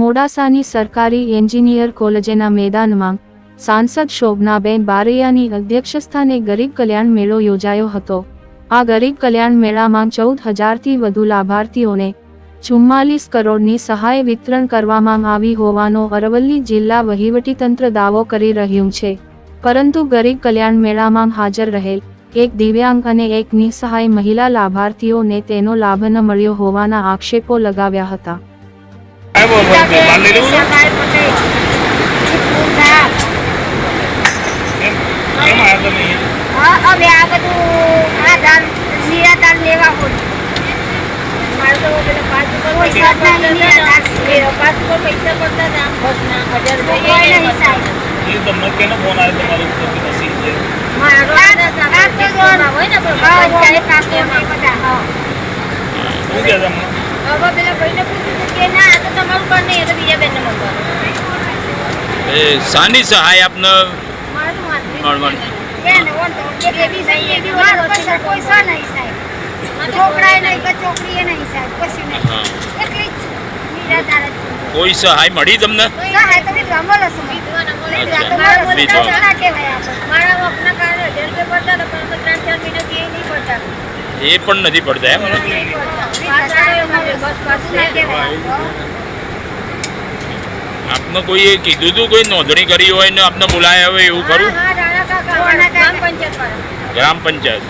મોડાસાની સરકારી એન્જિનિયર કોલેજના મેદાનમાં સાંસદ શોભનાબેન બારૈયાની અધ્યક્ષસ્થાને ગરીબ કલ્યાણ મેળો યોજાયો હતો। આ ગરીબ કલ્યાણ મેળામાં 14,000થી વધુ લાભાર્થીઓને 44 કરોડની સહાય વિતરણ કરવામાં આવી હોવાનો અરવલ્લી જિલ્લા વહીવટીતંત્ર દાવો કરી રહ્યું છે, પરંતુ ગરીબ કલ્યાણ મેળામાં હાજર રહેલ એક દિવ્યાંગ અને એક નિસહાય મહિલા લાભાર્થીઓને તેનો લાભ ન મળ્યો હોવાના આક્ષેપો લગાવ્યા હતા। સાની સહાય આપને કોઈ સહાય મળી તમને? એ પણ નથી પડતા એમ? આપને કોઈએ કીધું હતું, કોઈ નોંધણી કરી હોય ને આપને બોલાયા હોય એવું ખરું? ગ્રામ પંચાયત